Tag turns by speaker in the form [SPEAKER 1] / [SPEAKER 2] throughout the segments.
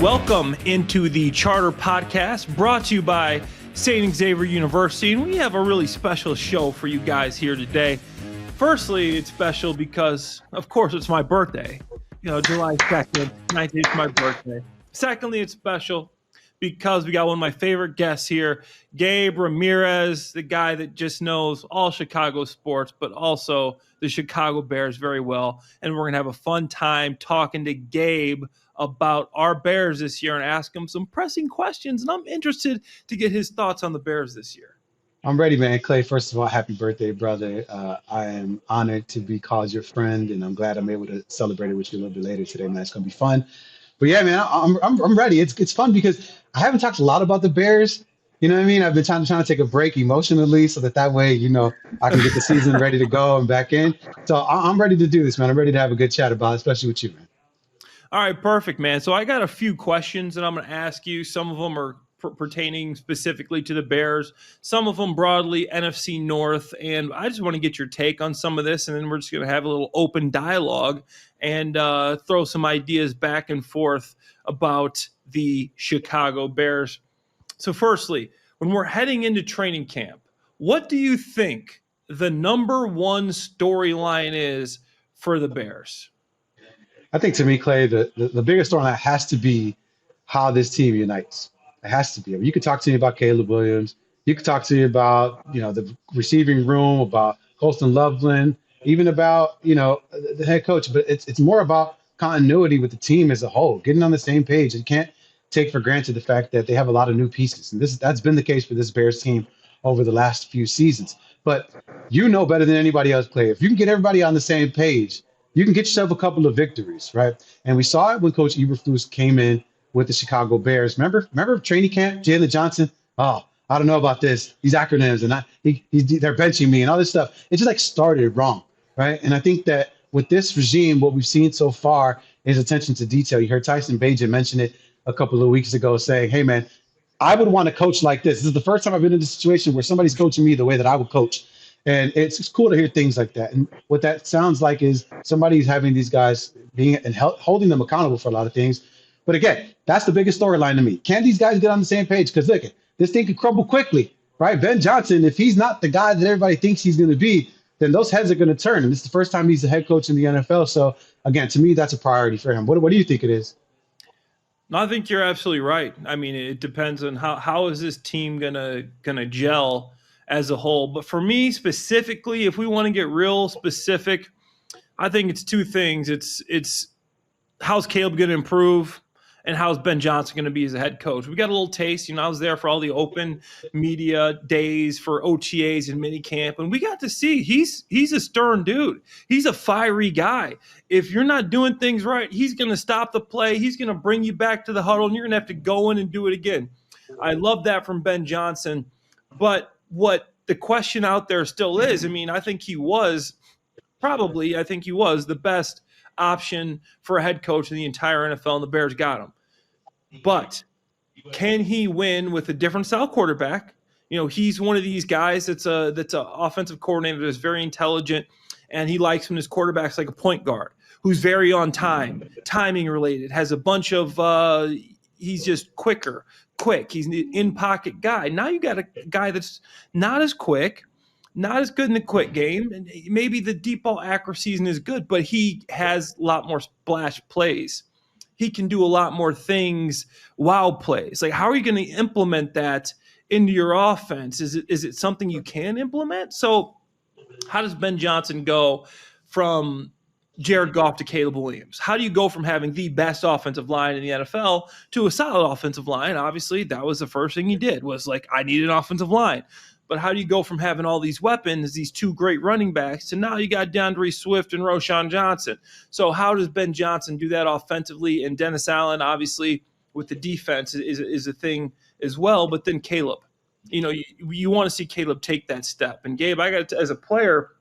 [SPEAKER 1] Welcome into the Charter Podcast, brought to you by St. Xavier University, and we have a really special show for you guys here today. Firstly, it's special because, of course, it's my birthday. July 2nd, 19th is my birthday. Secondly, it's special because we got one of my favorite guests here, Gabe Ramirez, the guy that just knows all Chicago sports, but also the Chicago Bears very well. And we're going to have a fun time talking to Gabe about our Bears this year and ask him some pressing questions. And I'm interested to get his thoughts on the Bears this year.
[SPEAKER 2] I'm ready, man. Clay, first of all, happy birthday, brother. I am honored to be called your friend, and I'm glad I'm able to celebrate it with you a little bit later today, man. It's going to be fun. But yeah, man, I'm ready. It's fun because I haven't talked a lot about the Bears. You know what I mean? I've been trying to take a break emotionally so that way, I can get the season ready to go and back in. So I'm ready to do this, man. I'm ready to have a good chat about it, especially with you, man.
[SPEAKER 1] All right, perfect, man. So I got a few questions that I'm going to ask you. Some of them are pertaining specifically to the Bears, some of them broadly NFC North, and I just want to get your take on some of this, and then we're just going to have a little open dialogue and throw some ideas back and forth about the Chicago Bears. So firstly, when we're heading into training camp, what do you think the number one storyline is for the Bears?
[SPEAKER 2] I think, to me, Clay, the biggest storyline has to be how this team unites. It has to be. I mean, you could talk to me about Caleb Williams. You could talk to me about, the receiving room, about Colston Loveland, even about, the head coach. But it's more about continuity with the team as a whole, getting on the same page. You can't take for granted the fact that they have a lot of new pieces. And that's been the case for this Bears team over the last few seasons. But better than anybody else, Clay, if you can get everybody on the same page, you can get yourself a couple of victories, right? And we saw it when Coach 𝗰𝗶𝘶 came in with the Chicago Bears. Remember training camp, Jalen Johnson? Oh, I don't know about this. These acronyms, and they're benching me and all this stuff. It just started wrong, right? And I think that with this regime, what we've seen so far is attention to detail. You heard Tyson Bagent mention it a couple of weeks ago, saying, hey, man, I would want to coach like this. This is the first time I've been in a situation where somebody's coaching me the way that I would coach. And it's cool to hear things like that. And what that sounds like is somebody's having these guys being and holding them accountable for a lot of things. But again, that's the biggest storyline to me. Can these guys get on the same page? Because look, this thing could crumble quickly, right? Ben Johnson, if he's not the guy that everybody thinks he's going to be, then those heads are going to turn. And this is the first time he's the head coach in the NFL. So again, to me, that's a priority for him. What do you think it is?
[SPEAKER 1] No, I think you're absolutely right. I mean, it depends on how is this team gonna gel as a whole. But for me specifically, if we want to get real specific, I think it's two things. It's how's Caleb going to improve, and how's Ben Johnson going to be as a head coach. We got a little taste. I was there for all the open media days for OTAs and minicamp, and we got to see he's a stern dude. He's a fiery guy. If you're not doing things right, he's going to stop the play. He's going to bring you back to the huddle, and you're going to have to go in and do it again. I love that from Ben Johnson. But what the question out there still is, I think he was the best option for a head coach in the entire NFL, and the Bears got him. But can he win with a different style quarterback? He's one of these guys that's a offensive coordinator that's very intelligent, and he likes when his quarterback's like a point guard who's very on time, timing related, has a bunch of he's just quick. He's an in-pocket guy. Now you got a guy that's not as quick, not as good in the quick game, and maybe the deep ball accuracy isn't as good, but he has a lot more splash plays. He can do a lot more things, wow plays. Like, how are you going to implement that into your offense? Is it something you can implement? So how does Ben Johnson go from Jared Goff to Caleb Williams? How do you go from having the best offensive line in the NFL to a solid offensive line? Obviously, that was the first thing he did, was like, I need an offensive line. But how do you go from having all these weapons, these two great running backs, to now you got DeAndre Swift and Roschon Johnson? So how does Ben Johnson do that offensively? And Dennis Allen, obviously, with the defense is a thing as well. But then Caleb, you want to see Caleb take that step. And Gabe, I got to, as a player,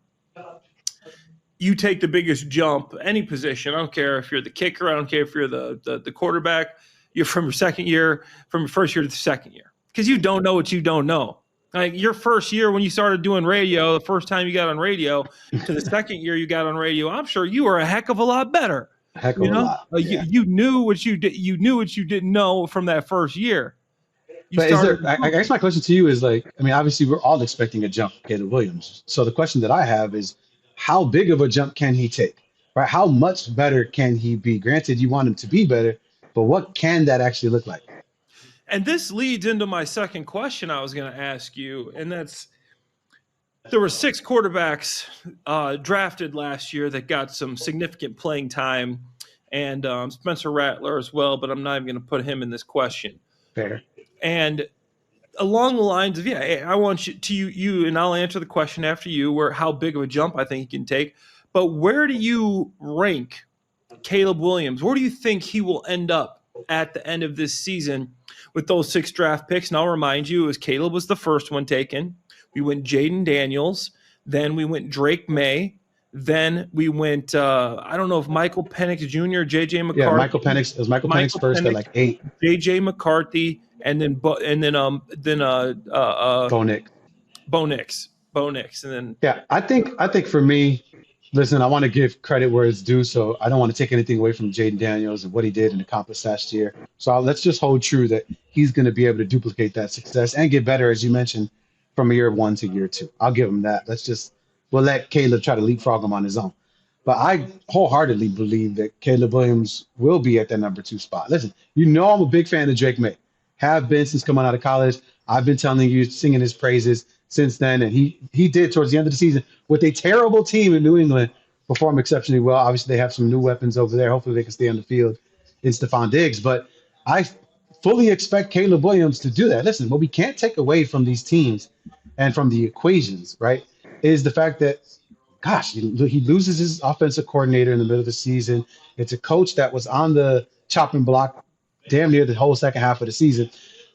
[SPEAKER 1] you take the biggest jump, any position. I don't care if you're the kicker. I don't care if you're the quarterback. You're from your first year to the second year, because you don't know what you don't know. Like your first year when you started doing radio, the first time you got on radio to the second year you got on radio, I'm sure you were a heck of a lot better.
[SPEAKER 2] A heck of
[SPEAKER 1] You
[SPEAKER 2] a
[SPEAKER 1] know,
[SPEAKER 2] lot.
[SPEAKER 1] you
[SPEAKER 2] Yeah.
[SPEAKER 1] you knew what you did. You knew what you didn't know from that first year. You
[SPEAKER 2] But is
[SPEAKER 1] started.
[SPEAKER 2] there, I guess my question to you is like, I mean, obviously we're all expecting a jump from Caleb Williams. So the question that I have is how big of a jump can he take? Right? How much better can he be? Granted, you want him to be better, but what can that actually look like?
[SPEAKER 1] And this leads into my second question I was going to ask you, and that's there were 6 quarterbacks drafted last year that got some significant playing time, and Spencer Rattler as well, but I'm not even going to put him in this question.
[SPEAKER 2] Fair.
[SPEAKER 1] And along the lines of, yeah, I want you, and I'll answer the question after you, where how big of a jump I think he can take. But where do you rank Caleb Williams? Where do you think he will end up at the end of this season with those 6 draft picks? And I'll remind you, as Caleb was the first one taken, we went Jaden Daniels, then we went Drake May, then we went I don't know if Michael Penix Jr. or JJ McCarthy.
[SPEAKER 2] Yeah, Michael Penix. It was Michael Penix first at like 8.
[SPEAKER 1] JJ McCarthy, and then Bo Nix, and then
[SPEAKER 2] Yeah, I think for me, listen, I want to give credit where it's due, so I don't want to take anything away from Jaden Daniels and what he did and accomplished last year. So let's just hold true that he's going to be able to duplicate that success and get better, as you mentioned, from year 1 to year 2. I'll give him that. We'll let Caleb try to leapfrog him on his own. But I wholeheartedly believe that Caleb Williams will be at that number 2 spot. Listen, you know I'm a big fan of Drake May. Have been since coming out of college. I've been telling you, singing his praises since then. And he did towards the end of the season with a terrible team in New England perform exceptionally well. Obviously, they have some new weapons over there. Hopefully they can stay on the field in Stephon Diggs. But I fully expect Caleb Williams to do that. Listen, what we can't take away from these teams and from the equations, right, is the fact that, gosh, he loses his offensive coordinator in the middle of the season. It's a coach that was on the chopping block damn near the whole second half of the season.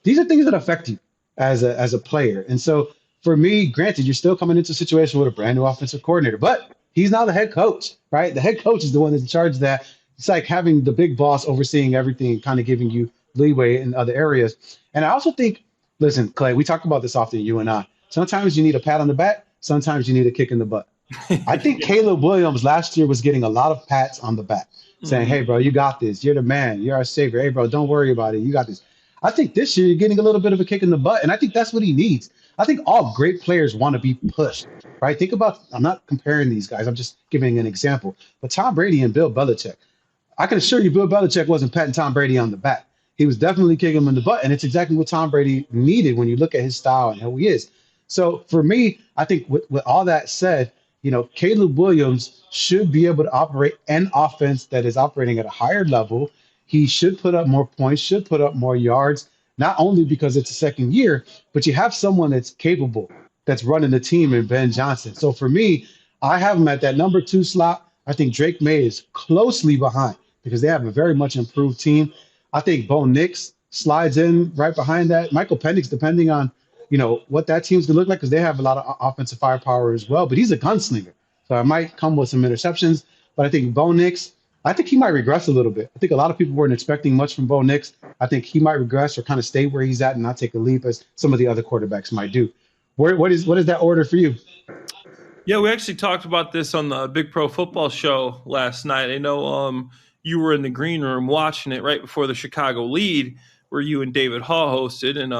[SPEAKER 2] These are things that affect you as a player. And so for me, granted, you're still coming into a situation with a brand new offensive coordinator, but he's now the head coach, right? The head coach is the one that's in charge of that. It's like having the big boss overseeing everything, kind of giving you leeway in other areas. And I also think, listen, Clay, we talk about this often, you and I. Sometimes you need a pat on the back. Sometimes you need a kick in the butt. I think Caleb Williams last year was getting a lot of pats on the back, saying, hey, bro, you got this. You're the man. You're our savior. Hey, bro, don't worry about it. You got this. I think this year you're getting a little bit of a kick in the butt, and I think that's what he needs. I think all great players want to be pushed, right? Think about, I'm not comparing these guys. I'm just giving an example. But Tom Brady and Bill Belichick, I can assure you Bill Belichick wasn't patting Tom Brady on the back. He was definitely kicking him in the butt, and it's exactly what Tom Brady needed when you look at his style and who he is. So for me, I think with all that said, Caleb Williams should be able to operate an offense that is operating at a higher level. He should put up more points, should put up more yards, not only because it's a second year, but you have someone that's capable, that's running the team in Ben Johnson. So for me, I have him at that number 2 slot. I think Drake May is closely behind because they have a very much improved team. I think Bo Nix slides in right behind that. Michael Penix, depending on what that team's gonna look like, because they have a lot of offensive firepower as well. But he's a gunslinger, so it might come with some interceptions. But I think Bo Nix, I think he might regress a little bit. I think a lot of people weren't expecting much from Bo Nix. I think he might regress or kind of stay where he's at and not take a leap as some of the other quarterbacks might do. What is that order for you?
[SPEAKER 1] Yeah, we actually talked about this on the Big Pro Football Show last night. I know you were in the green room watching it right before the Chicago lead, where you and David Haw hosted, and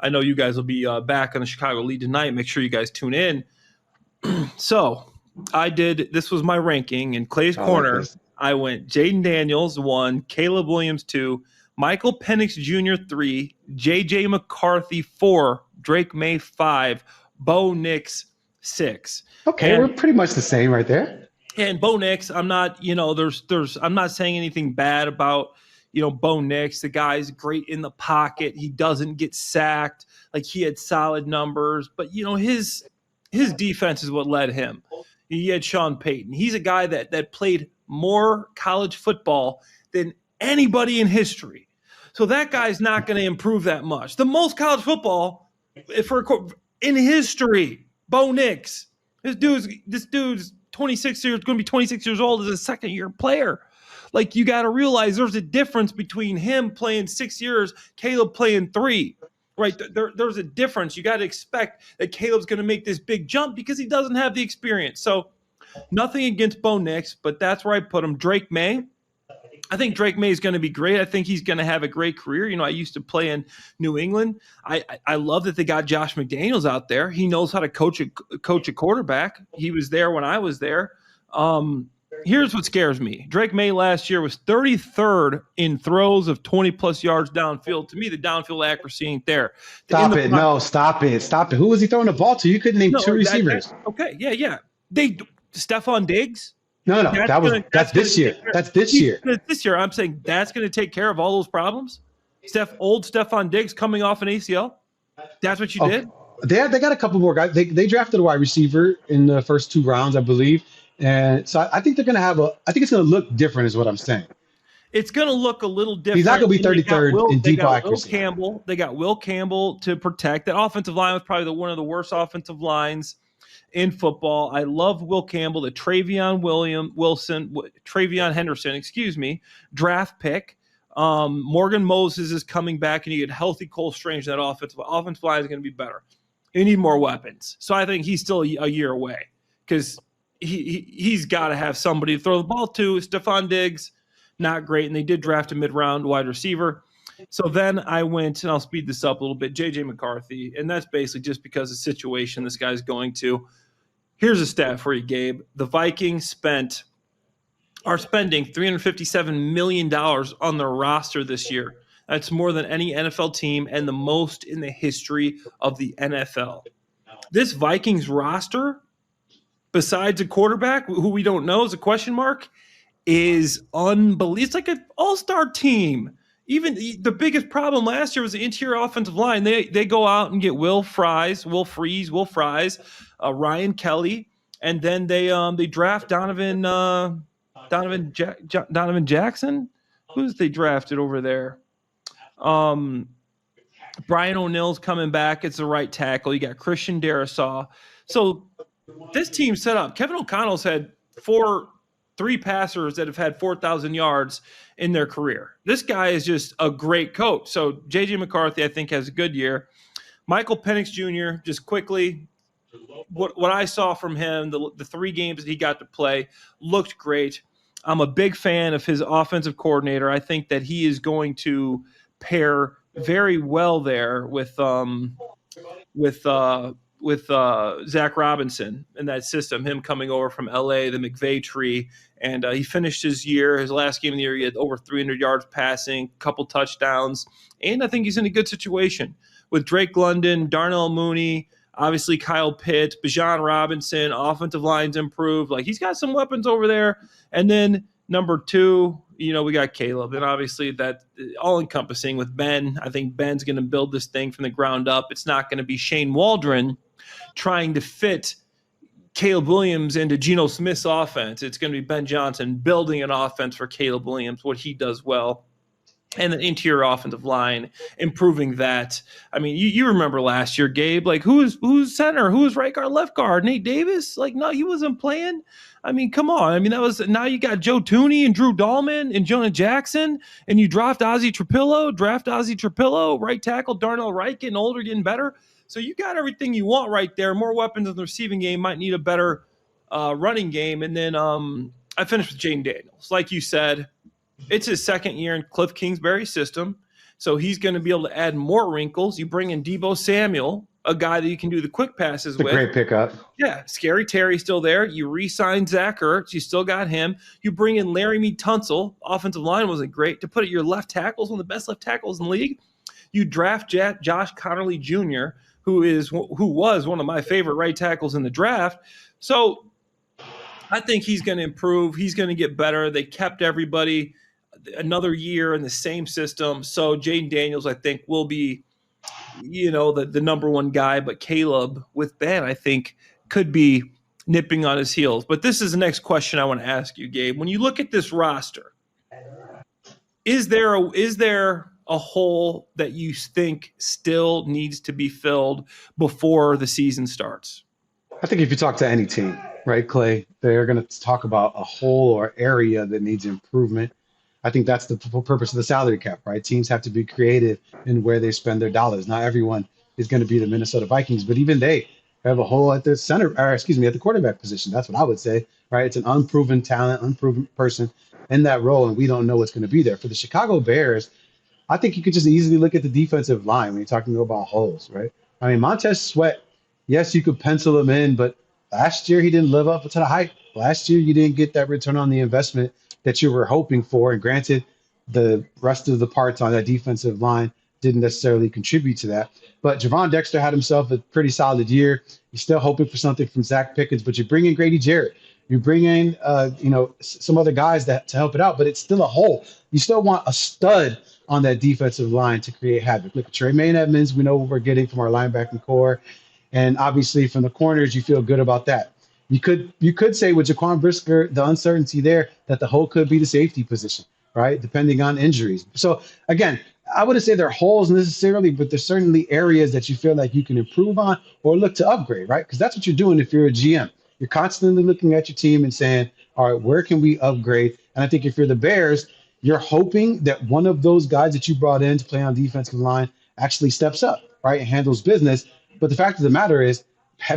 [SPEAKER 1] I know you guys will be back on the Chicago lead tonight. Make sure you guys tune in. So this was my ranking in Clay's Corner. I went Jaden Daniels 1, Caleb Williams 2, Michael Penix Jr. 3, JJ McCarthy 4, Drake May 5, Bo Nix 6.
[SPEAKER 2] Okay, we're pretty much the same right there.
[SPEAKER 1] And Bo Nix, I'm not, I'm not saying anything bad about Bo Nix. The guy's great in the pocket. He doesn't get sacked. Like, he had solid numbers, but his defense is what led him. He had Sean Payton. He's a guy that played more college football than anybody in history. So that guy's not going to improve that much. The most college football in history, Bo Nix. This dude's 26 years, going to be 26 years old as a second-year player. Like, you got to realize there's a difference between him playing 6 years, Caleb playing 3, right? There's a difference. You got to expect that Caleb's going to make this big jump because he doesn't have the experience. So Nothing against Bo Nix, but that's where I put him. Drake May. I think Drake May is going to be great. I think he's going to have a great career. I used to play in New England. I love that they got Josh McDaniels out there. He knows how to coach a quarterback. He was there when I was there. Here's what scares me. Drake May last year was 33rd in throws of 20-plus yards downfield. To me, the downfield accuracy ain't there.
[SPEAKER 2] Stop it. Who was he throwing the ball to? You couldn't name two receivers.
[SPEAKER 1] Okay, yeah. Stephon Diggs.
[SPEAKER 2] No. That's this year. That's this year.
[SPEAKER 1] This year, I'm saying that's going to take care of all those problems. Old Stephon Diggs coming off an ACL. That's what you did.
[SPEAKER 2] They got a couple more guys. They drafted a wide receiver in the first 2 rounds, I believe, and so I think they're going to have I think it's going to look different, is what I'm saying.
[SPEAKER 1] It's going to look a little different.
[SPEAKER 2] He's not going to be 33rd in deep accuracy.
[SPEAKER 1] They got Will Campbell to protect. That offensive line was probably one of the worst offensive lines in football. I love Will Campbell, the Travion Henderson, draft pick. Morgan Moses is coming back, and you get healthy Cole Strange. That offensive line is going to be better. You need more weapons. So I think he's still a year away because he's got to have somebody to throw the ball to. Stephon Diggs, not great, and they did draft a mid-round wide receiver. So then I went, and I'll speed this up a little bit, J.J. McCarthy, and that's basically just because of the situation this guy's going to. Here's a stat for you, Gabe. The Vikings are spending $357 million on their roster this year. That's more than any NFL team and the most in the history of the NFL. This Vikings roster, besides a quarterback who we don't know is a question mark, is unbelievable. It's like an all-star team. Even the biggest problem last year was the interior offensive line. They go out and get Will Fries, Ryan Kelly, and then they draft Donovan Jackson. Who's they drafted over there? Brian O'Neill's coming back. It's the right tackle. You got Christian Darrisaw. So this team set up. Kevin O'Connell's had 3 passers that have had 4,000 yards in their career. This guy is just a great coach. So J.J. McCarthy, I think, has a good year. Michael Penix Jr., just quickly, what I saw from him, the 3 games that he got to play, looked great. I'm a big fan of his offensive coordinator. I think that he is going to pair very well there with Zach Robinson in that system, him coming over from LA, the McVay tree. And he finished his last game of the year, he had over 300 yards passing, couple touchdowns. And I think he's in a good situation with Drake London, Darnell Mooney, obviously Kyle Pitts, Bijan Robinson, offensive line's improved. Like, he's got some weapons over there. And then number 2, we got Caleb. And obviously that all-encompassing with Ben. I think Ben's going to build this thing from the ground up. It's not going to be Shane Waldron trying to fit Caleb Williams into Geno Smith's offense. It's going to be Ben Johnson building an offense for Caleb Williams, what he does well. And the interior offensive line, improving that. I mean, you remember last year, Gabe, like who's center? Who was right guard, left guard? Nate Davis? Like, no, he wasn't playing. I mean, come on. I mean, now you got Joe Thuney and Drew Dahlman and Jonah Jackson, and you draft 𝗁cie 𝗵𝗪, right tackle, Darnell Wright, getting older, getting better. So you got everything you want right there. More weapons in the receiving game, might need a better running game. And then I finished with Jaden Daniels. Like you said, it's his second year in Cliff Kingsbury's system, so he's going to be able to add more wrinkles. You bring in Deebo Samuel, a guy that you can do the quick passes with.
[SPEAKER 2] It's a great pickup.
[SPEAKER 1] Yeah, Scary Terry's still there. You re-sign Zach Ertz. You still got him. You bring in Laramie Tunsil. Offensive line wasn't great. To put it, your left tackles, one of the best left tackles in the league. You draft Josh Connerly Jr., who was one of my favorite right tackles in the draft. So I think he's going to improve. He's going to get better. They kept everybody another year in the same system. So Jaden Daniels, I think, will be, the number 1 guy. But Caleb with Ben, I think, could be nipping on his heels. But this is the next question I want to ask you, Gabe. When you look at this roster, is there a hole that you think still needs to be filled before the season starts?
[SPEAKER 2] I think if you talk to any team, right, Clay, they're going to talk about a hole or area that needs improvement. I think that's the purpose of the salary cap, right? Teams have to be creative in where they spend their dollars. Not everyone is going to be the Minnesota Vikings, but even they have a hole at the at the quarterback position. That's what I would say, right? It's an unproven talent, unproven person in that role, and we don't know what's going to be there. For the Chicago Bears, I think you could just easily look at the defensive line when you're talking about holes, right? I mean, Montez Sweat, yes, you could pencil him in, but last year he didn't live up to the hype. Last year you didn't get that return on the investment that you were hoping for. And granted, the rest of the parts on that defensive line didn't necessarily contribute to that. But Javon Dexter had himself a pretty solid year. You're still hoping for something from Zach Pickens, but you bring in Grady Jarrett. You bring in, some other guys to help it out, but it's still a hole. You still want a stud on that defensive line to create havoc. Look at Tremaine Edmonds. We know what we're getting from our linebacking core. And obviously from the corners, you feel good about that. You could say with Jaquan Brisker, the uncertainty there, that the hole could be the safety position, right? Depending on injuries. So again, I wouldn't say they're holes necessarily, but there's certainly areas that you feel like you can improve on or look to upgrade, right? Because that's what you're doing if you're a GM. You're constantly looking at your team and saying, all right, where can we upgrade? And I think if you're the Bears, you're hoping that one of those guys that you brought in to play on defensive line actually steps up, right, and handles business. But the fact of the matter is,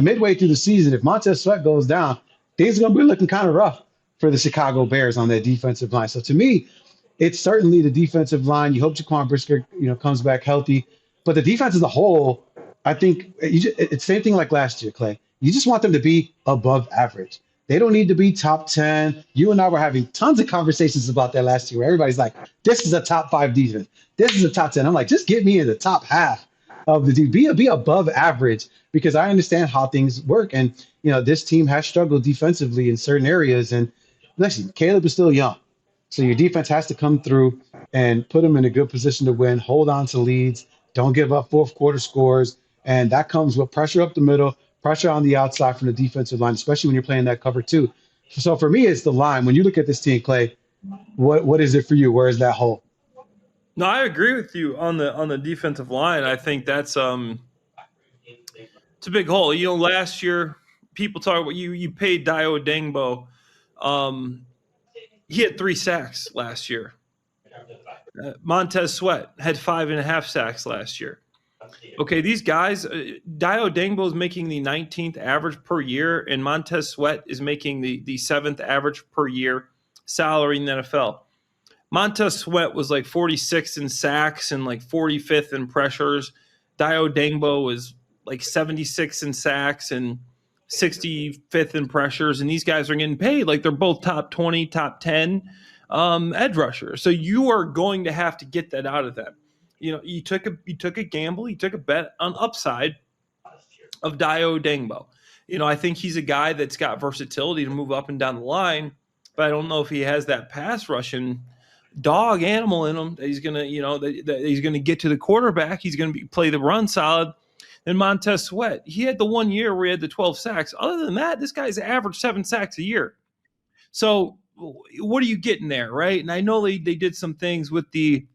[SPEAKER 2] midway through the season, if Montez Sweat goes down, things are going to be looking kind of rough for the Chicago Bears on that defensive line. So to me, it's certainly the defensive line. You hope Jaquan Brisker, comes back healthy. But the defense as a whole, I think it's the same thing like last year, Clay. You just want them to be above average. They don't need to be top 10. You and I were having tons of conversations about that last year where everybody's like, this is a top 5 defense. This is a top 10. I'm like, just get me in the top half of the be above average, because I understand how things work. And, this team has struggled defensively in certain areas. And listen, Caleb is still young. So your defense has to come through and put them in a good position to win, hold on to leads, don't give up fourth quarter scores. And that comes with pressure up the middle, pressure on the outside from the defensive line, especially when you're playing that cover two. So for me, it's the line. When you look at this team, Clay, what is it for you? Where is that hole?
[SPEAKER 1] No, I agree with you on the defensive line. I think that's it's a big hole. Last year people talk about you paid 𝗁𝗏𝗪 𝗏𝗀. He had 3 sacks last year. Montez Sweat had 5.5 sacks last year. Okay, these guys, 𝗁𝗏𝗪 is making the 19th average per year, and Montez Sweat is making the 7th average per year salary in the NFL. Montez Sweat was like 46th in sacks and like 45th in pressures. 𝗁𝗏𝗪 was like 76th in sacks and 65th in pressures, and these guys are getting paid like they're both top 20, top 10 edge rushers. So you are going to have to get that out of them. You took a gamble, you took a bet on upside of 𝗁𝗏𝗪. I think he's a guy that's got versatility to move up and down the line, but I don't know if he has that pass rushing dog animal in him that he's gonna, that he's gonna get to the quarterback. He's gonna play the run solid. And Montez Sweat, he had the 1 year where he had the 12 sacks. Other than that, this guy's averaged 7 sacks a year. So what are you getting there, right? And I know they did some things with the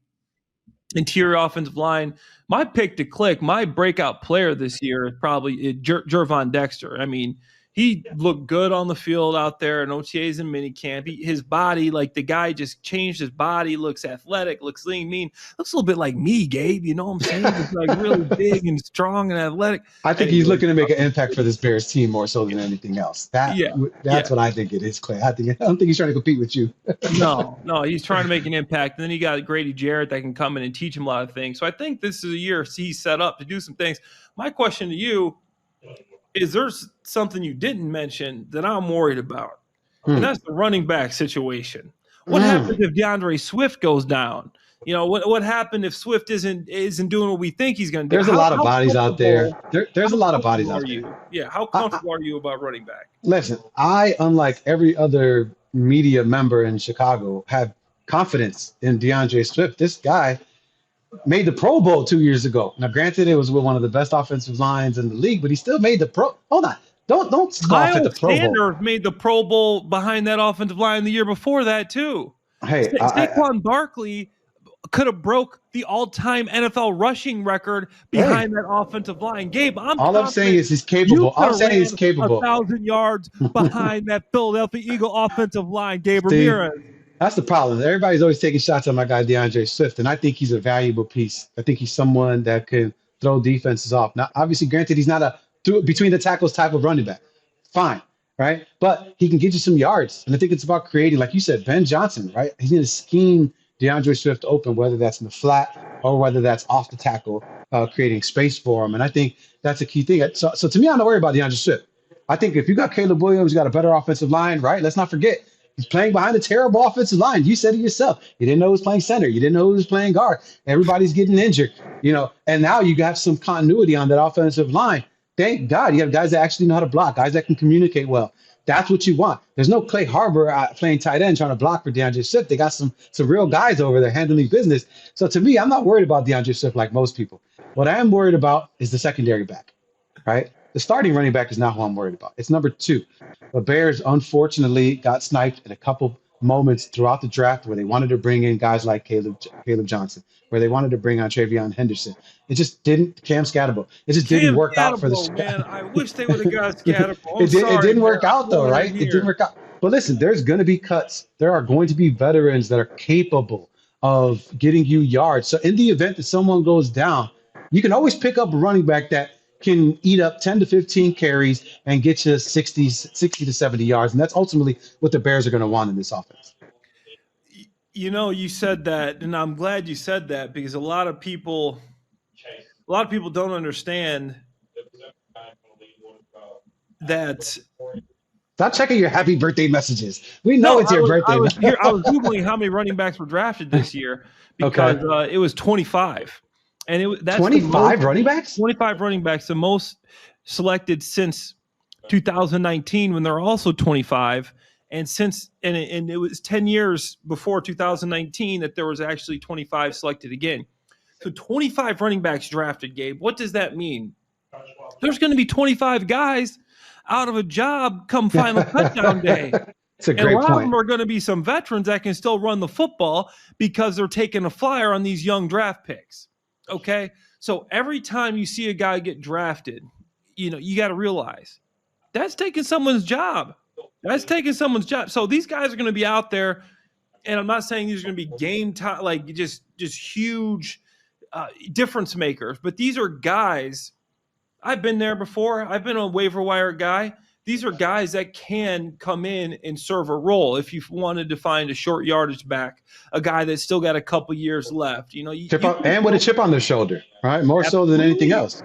[SPEAKER 1] interior offensive line. My pick to click, my breakout player this year is probably Javon Dexter. I mean, he looked good on the field out there in OTAs and minicamp. His body, like the guy just changed his body, looks athletic, looks lean, mean, looks a little bit like me, Gabe. You know what I'm saying? He's like really big and strong and athletic.
[SPEAKER 2] I think he's looking to make an impact for this Bears team more so than anything else. That's what I think it is, Clay. I don't think he's trying to compete with you.
[SPEAKER 1] No, he's trying to make an impact. And then you got Grady Jarrett that can come in and teach him a lot of things. So I think this is a year he's set up to do some things. My question to you is, there's something you didn't mention that I'm worried about, and that's the running back situation. What happens if DeAndre Swift goes down? What happened if Swift isn't doing what we think he's going to do?
[SPEAKER 2] There's a lot of bodies out there. There's a lot of bodies out there.
[SPEAKER 1] Yeah, how comfortable are you about running back?
[SPEAKER 2] Listen, I, unlike every other media member in Chicago, have confidence in DeAndre Swift. This guy made the Pro Bowl 2 years ago. Now, granted, it was with one of the best offensive lines in the league, but he still made the Pro. Hold on, don't scoff at the Pro Bowl.
[SPEAKER 1] Sanders made the Pro Bowl behind that offensive line the year before that too.
[SPEAKER 2] Hey,
[SPEAKER 1] Saquon Barkley could have broke the all-time NFL rushing record behind that offensive line. Gabe,
[SPEAKER 2] all I'm saying is he's capable. I'm saying he's capable.
[SPEAKER 1] 1,000 yards behind that Philadelphia Eagle offensive line, Gabe Ramirez.
[SPEAKER 2] That's the problem. Everybody's always taking shots at my guy DeAndre Swift, and I think he's a valuable piece. I think he's someone that can throw defenses off. Now, obviously, granted, he's not a between the tackles type of running back. Fine. right? But he can get you some yards. And I think it's about creating, like you said, Ben Johnson, right? He's going to scheme DeAndre Swift open, whether that's in the flat or whether that's off the tackle, creating space for him. And I think that's a key thing. So to me, I'm not worried about DeAndre Swift. I think if you got Caleb Williams, you got a better offensive line, right? Let's not forget, he's playing behind a terrible offensive line. You said it yourself. You didn't know he was playing center. You didn't know he was playing guard. Everybody's getting injured, and now you got some continuity on that offensive line. Thank God you have guys that actually know how to block, guys that can communicate well. That's what you want. There's no Clay Harbor playing tight end trying to block for DeAndre Swift. They got some real guys over there handling business. So to me, I'm not worried about DeAndre Swift like most people. What I am worried about is the secondary back, right? The starting running back is not who I'm worried about. It's number 2. The Bears, unfortunately, got sniped in a couple moments throughout the draft where they wanted to bring in guys like Caleb Johnson, where they wanted to bring on Travion Henderson. It just didn't. Cam Scatterbo. It just didn't work out for the.
[SPEAKER 1] Man, I wish they would have got Scatterbo.
[SPEAKER 2] It didn't work out though, right? It didn't work out. But listen, there's going to be cuts. There are going to be veterans that are capable of getting you yards. So in the event that someone goes down, you can always pick up a running back that can eat up 10 to 15 carries and get you 60 to 70 yards. And that's ultimately what the Bears are going to want in this offense.
[SPEAKER 1] You said that, and I'm glad you said that, because a lot of people don't understand that.
[SPEAKER 2] Stop checking your happy birthday messages. We know it's your birthday.
[SPEAKER 1] I was Googling how many running backs were drafted this year because it was 25. And that's
[SPEAKER 2] 25 running backs?
[SPEAKER 1] 25 running backs, the most selected since 2019 when they're also 25. And and it was 10 years before 2019 that there was actually 25 selected again. So 25 running backs drafted, Gabe. What does that mean? There's going to be 25 guys out of a job come final touchdown day.
[SPEAKER 2] It's a great
[SPEAKER 1] point.
[SPEAKER 2] point.
[SPEAKER 1] Of them are going to be some veterans that can still run the football because they're taking a flyer on these young draft picks. Okay, so every time you see a guy get drafted, you got to realize that's taking someone's job. That's taking someone's job. So these guys are going to be out there, and I'm not saying these are going to be game time, like just huge difference makers, but these are guys. I've been there before. I've been a waiver wire guy. These are guys that can come in and serve a role. If you wanted to find a short yardage back, a guy that's still got a couple years left,
[SPEAKER 2] and with a chip on their shoulder, right? More so than anything else.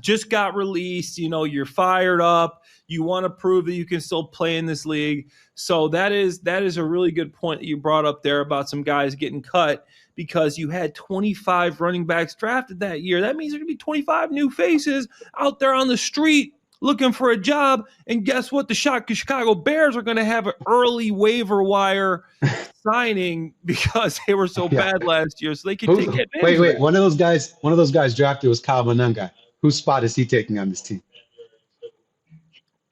[SPEAKER 1] Just got released. You're fired up. You want to prove that you can still play in this league. So that is a really good point that you brought up there about some guys getting cut because you had 25 running backs drafted that year. That means there's going to be 25 new faces out there on the street looking for a job, and guess what? The Chicago Bears are going to have an early waiver wire signing because they were so bad last year, so they can take advantage.
[SPEAKER 2] Wait! One of those guys drafted was Kyle Monangai. Whose spot is he taking on this team?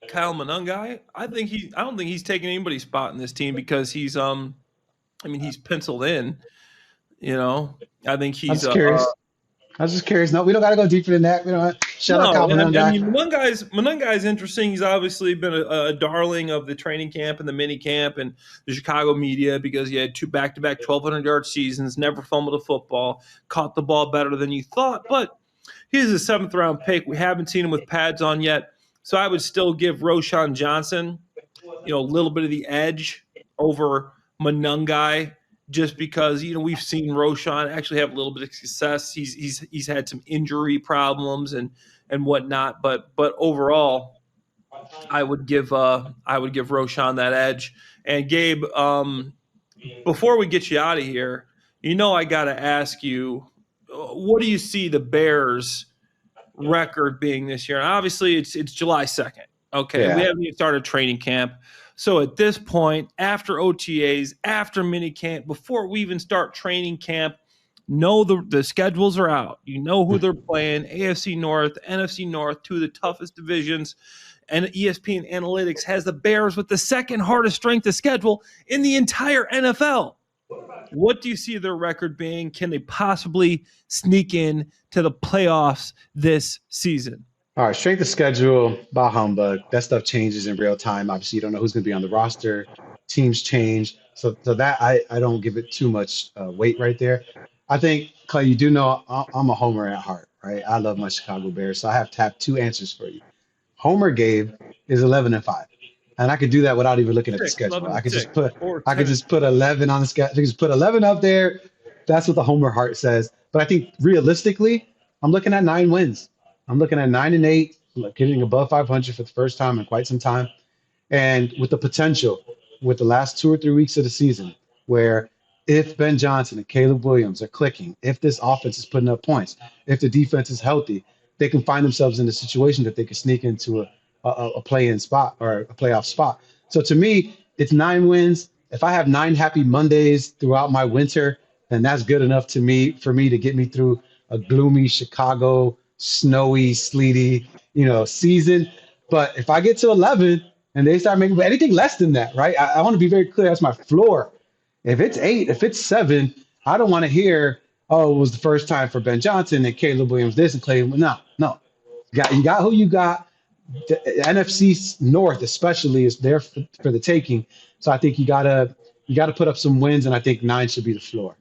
[SPEAKER 1] Kyle Monangai? I don't think he's taking anybody's spot in this team because he's he's penciled in. I think he's.
[SPEAKER 2] I was just curious. No, we don't got to go deeper than that. We don't. Shout out Kyle Monangai.
[SPEAKER 1] Monangai's interesting. He's obviously been a darling of the training camp and the mini camp and the Chicago media because he had 2 back-to-back 1,200-yard seasons, never fumbled a football, caught the ball better than you thought. But he's a 7th-round pick. We haven't seen him with pads on yet, so I would still give Roschon Johnson, a little bit of the edge over Monangai. Just because we've seen Roschon actually have a little bit of success. He's had some injury problems and whatnot, but overall, I would give Roschon that edge. And Gabe, before we get you out of here, I got to ask you, what do you see the Bears' record being this year? And obviously, it's July 2nd. Okay, we haven't even started training camp. So at this point, after OTAs, after minicamp, before we even start training camp, the schedules are out. You know who they're playing, AFC North, NFC North, 2 of the toughest divisions. And ESPN Analytics has the Bears with the second hardest strength of schedule in the entire NFL. What do you see their record being? Can they possibly sneak in to the playoffs this season?
[SPEAKER 2] All right, strength of schedule, bah humbug. That stuff changes in real time. Obviously, you don't know who's going to be on the roster. Teams change. So that I don't give it too much weight right there. I think, Clay, you do know I'm a homer at heart, right? I love my Chicago Bears. So I have to have 2 answers for you. Homer Gabe is 11-5. And I could do that without even looking at the
[SPEAKER 1] 6,
[SPEAKER 2] schedule.
[SPEAKER 1] 11
[SPEAKER 2] I could
[SPEAKER 1] 6,
[SPEAKER 2] just put
[SPEAKER 1] or
[SPEAKER 2] I could
[SPEAKER 1] 10.
[SPEAKER 2] just put 11 on the schedule. I could just put 11 up there. That's what the Homer heart says. But I think realistically, I'm looking at 9 wins. I'm looking at 9-8, getting above 500 for the first time in quite some time. And with the potential, with the last 2 or 3 weeks of the season, where if Ben Johnson and Caleb Williams are clicking, if this offense is putting up points, if the defense is healthy, they can find themselves in a situation that they can sneak into a play-in spot or a playoff spot. So to me, it's 9 wins. If I have 9 happy Mondays throughout my winter, then that's good enough for me to get me through a gloomy Chicago, snowy, sleety, season. But if I get to 11 and they start making anything less than that, right? I want to be very clear. That's my floor. If it's 8, if it's 7, I don't want to hear, oh, it was the first time for Ben Johnson and Caleb Williams this and Clay. No. You got who you got. The NFC North especially is there for the taking. So I think you gotta put up some wins, and I think 9 should be the floor.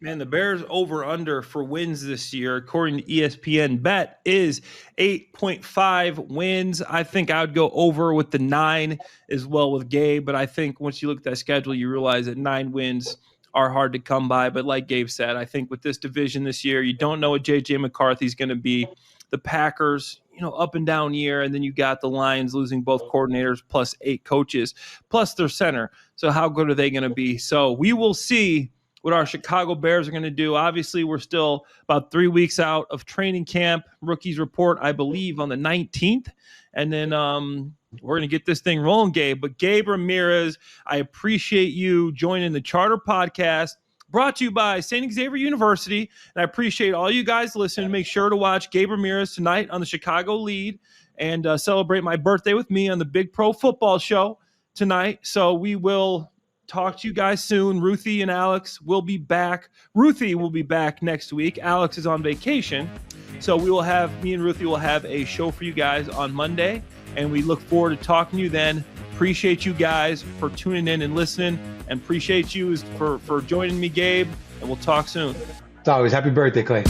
[SPEAKER 1] Man, the Bears over-under for wins this year, according to ESPN Bet, is 8.5 wins. I think I would go over with the 9 as well with Gabe, but I think once you look at that schedule, you realize that 9 wins are hard to come by. But like Gabe said, I think with this division this year, you don't know what J.J. McCarthy's going to be. The Packers, up and down year, and then you got the Lions losing both coordinators plus 8 coaches, plus their center. So how good are they going to be? So we will see what our Chicago Bears are going to do. Obviously, we're still about 3 weeks out of training camp. Rookies report, I believe, on the 19th. And then we're going to get this thing rolling, Gabe. But Gabe Ramirez, I appreciate you joining the Charter Podcast, brought to you by St. Xavier University. And I appreciate all you guys listening. Make sure to watch Gabe Ramirez tonight on the Chicago Lead and celebrate my birthday with me on the Big Pro Football Show tonight. So we will talk to you guys soon. Ruthie and Alex will be back. Ruthie will be back next week. Alex is on vacation. So me and Ruthie will have a show for you guys on Monday. And we look forward to talking to you then. Appreciate you guys for tuning in and listening. And appreciate you for joining me, Gabe. And we'll talk soon.
[SPEAKER 2] It's always happy birthday, Clay.